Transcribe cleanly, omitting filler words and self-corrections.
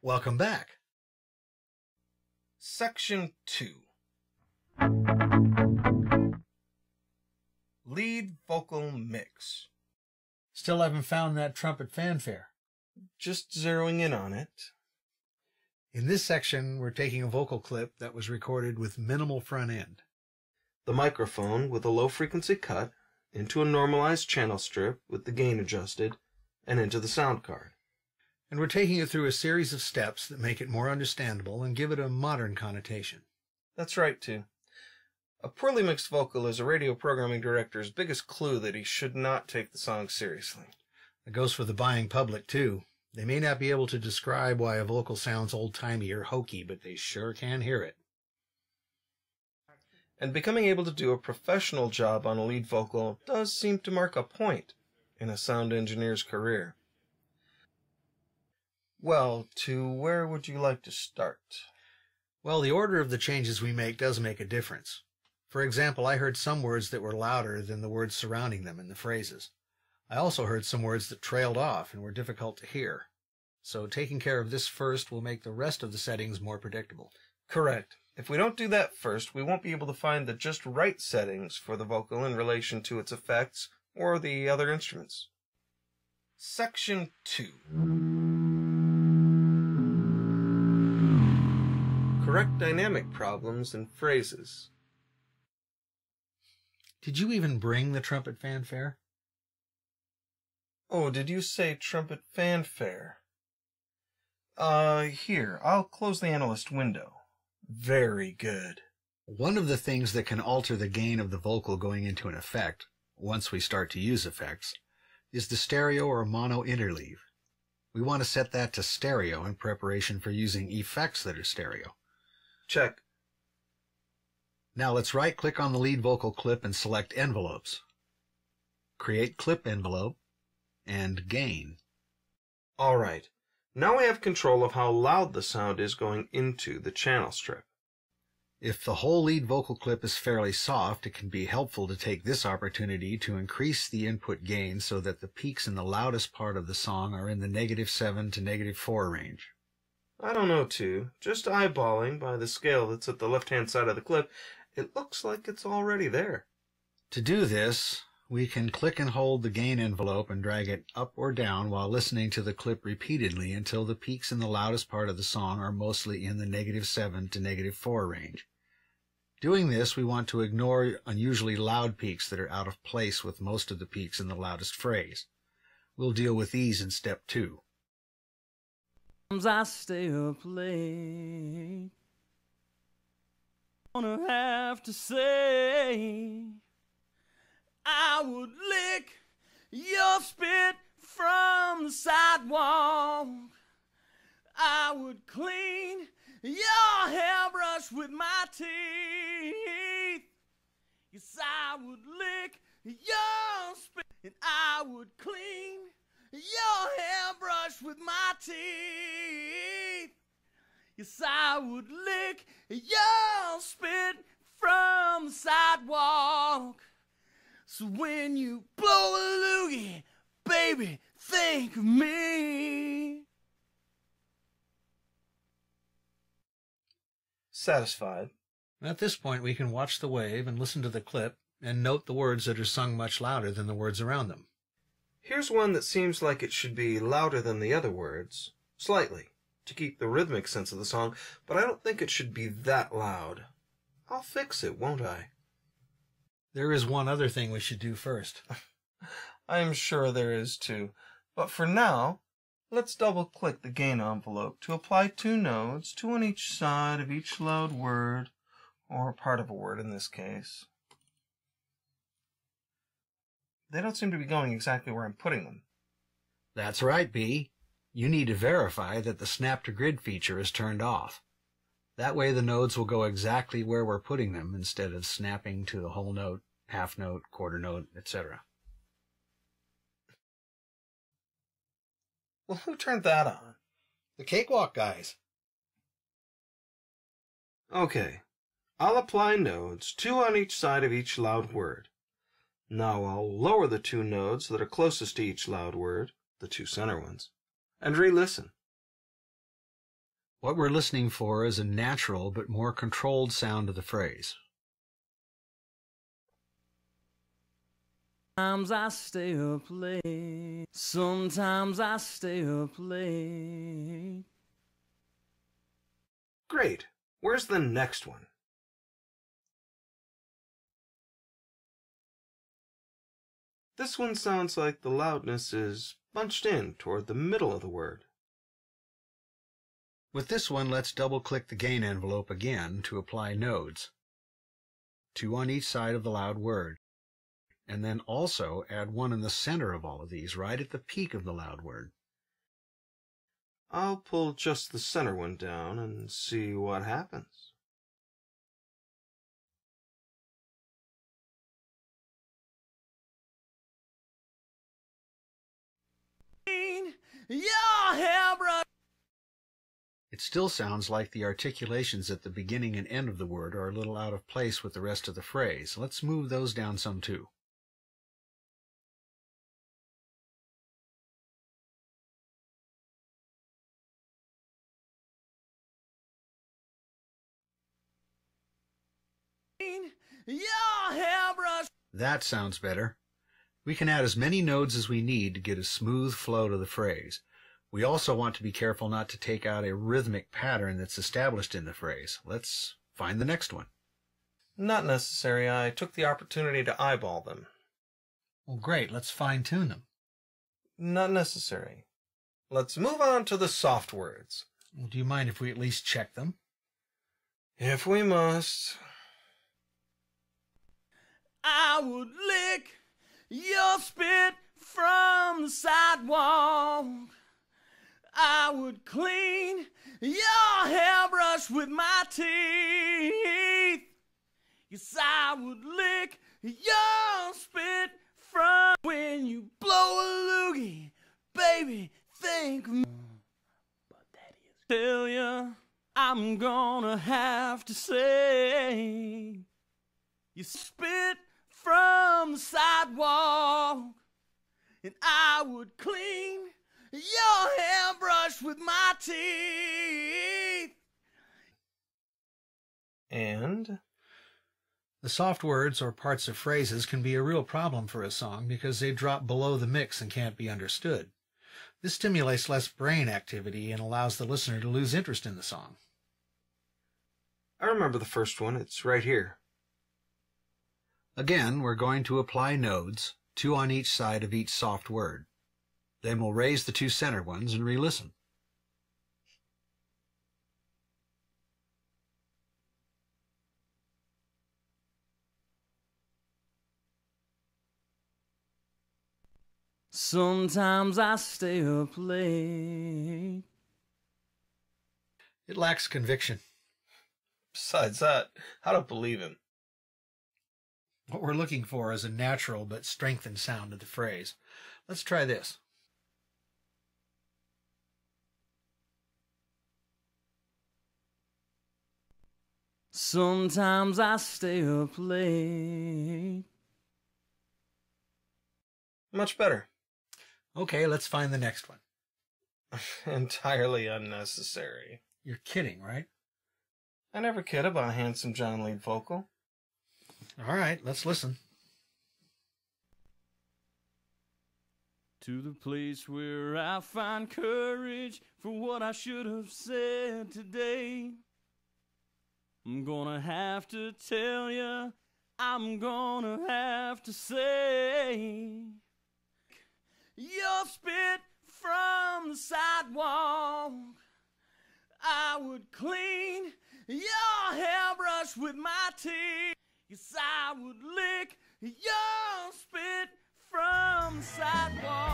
Welcome back. Section 2. Lead vocal mix. Still haven't found that trumpet fanfare. Just zeroing in on it. In this section, we're taking a vocal clip that was recorded with minimal front end. The microphone with a low frequency cut into a normalized channel strip with the gain adjusted and into the sound card. And we're taking it through a series of steps that make it more understandable and give it a modern connotation. That's right, too. A poorly mixed vocal is a radio programming director's biggest clue that he should not take the song seriously. It goes for the buying public, too. They may not be able to describe why a vocal sounds old-timey or hokey, but they sure can hear it. And becoming able to do a professional job on a lead vocal does seem to mark a point in a sound engineer's career. Well, to where would you like to start? Well, the order of the changes we make does make a difference. For example, I heard some words that were louder than the words surrounding them in the phrases. I also heard some words that trailed off and were difficult to hear. So taking care of this first will make the rest of the settings more predictable. Correct. If we don't do that first, we won't be able to find the just right settings for the vocal in relation to its effects or the other instruments. Section 2. Correct dynamic problems in phrases. Did you even bring the trumpet fanfare? Oh, did you say trumpet fanfare? Here, I'll close the analyst window. Very good. One of the things that can alter the gain of the vocal going into an effect, once we start to use effects, is the stereo or mono interleave. We want to set that to stereo in preparation for using effects that are stereo. Check. Now let's right-click on the lead vocal clip and select Envelopes. Create Clip Envelope and Gain. All right. Now we have control of how loud the sound is going into the channel strip. If the whole lead vocal clip is fairly soft, it can be helpful to take this opportunity to increase the input gain so that the peaks in the loudest part of the song are in the -7 to -4 range. I don't know, too. Just eyeballing by the scale that's at the left-hand side of the clip, it looks like it's already there. To do this, we can click and hold the gain envelope and drag it up or down while listening to the clip repeatedly until the peaks in the loudest part of the song are mostly in the -7 to -4 range. Doing this, we want to ignore unusually loud peaks that are out of place with most of the peaks in the loudest phrase. We'll deal with these in step 2. I stay up late. Gonna have to say I would lick your spit from the sidewalk. I would clean your hairbrush with my teeth. Yes, I would lick your spit and I would clean your hairbrush with my teeth. Yes, I would lick your spit from the sidewalk. So when you blow a loogie, baby, think of me. Satisfied. At this point, we can watch the wave and listen to the clip and note the words that are sung much louder than the words around them. Here's one that seems like it should be louder than the other words, slightly, to keep the rhythmic sense of the song, but I don't think it should be that loud. I'll fix it, won't I? There is one other thing we should do first. I'm sure there is too, but for now, let's double-click the gain envelope to apply 2 nodes, 2 on each side of each loud word, or part of a word in this case. They don't seem to be going exactly where I'm putting them. That's right, B. You need to verify that the snap to grid feature is turned off. That way the nodes will go exactly where we're putting them instead of snapping to the whole note, half note, quarter note, etc. Well, who turned that on? The Cakewalk guys. Okay. I'll apply nodes, 2 on each side of each loud word. Now I'll lower the 2 nodes that are closest to each loud word, the 2 center ones, and re-listen. What we're listening for is a natural but more controlled sound of the phrase. Sometimes I stay up late. Sometimes I stay up late. Great. Where's the next one? This one sounds like the loudness is bunched in toward the middle of the word. With this one, let's double-click the gain envelope again to apply nodes, 2 on each side of the loud word, and then also add one in the center of all of these, right at the peak of the loud word. I'll pull just the center one down and see what happens. Your hairbrush. It still sounds like the articulations at the beginning and end of the word are a little out of place with the rest of the phrase. Let's move those down some too. Your hairbrush. That sounds better. We can add as many nodes as we need to get a smooth flow to the phrase. We also want to be careful not to take out a rhythmic pattern that's established in the phrase. Let's find the next one. Not necessary. I took the opportunity to eyeball them. Well, great. Let's fine-tune them. Not necessary. Let's move on to the soft words. Well, do you mind if we at least check them? If we must. I would lick your spit from the sidewalk. I would clean your hairbrush with my teeth. Yes, I would lick your spit from when you blow a loogie. Baby, think of me. But that is tell ya, I'm gonna have to say, you spit from the sidewalk, and I would clean your hairbrush with my teeth. And? The soft words or parts of phrases can be a real problem for a song because they drop below the mix and can't be understood. This stimulates less brain activity and allows the listener to lose interest in the song. I remember the first one. It's right here. Again, we're going to apply nodes, 2 on each side of each soft word. Then we'll raise the 2 center ones and re-listen. Sometimes I stay up late. It lacks conviction. Besides that, I don't believe him. What we're looking for is a natural but strengthened sound of the phrase. Let's try this. Sometimes I stay up late. Much better. Okay, let's find the next one. Entirely unnecessary. You're kidding, right? I never kid about a handsome John lead vocal. All right, let's listen. To the place where I find courage for what I should have said today. I'm gonna have to tell you, I'm gonna have to say, you'll spit from the sidewalk. I would clean your hairbrush with my teeth. Yes, I would lick your spit from the sidewalk.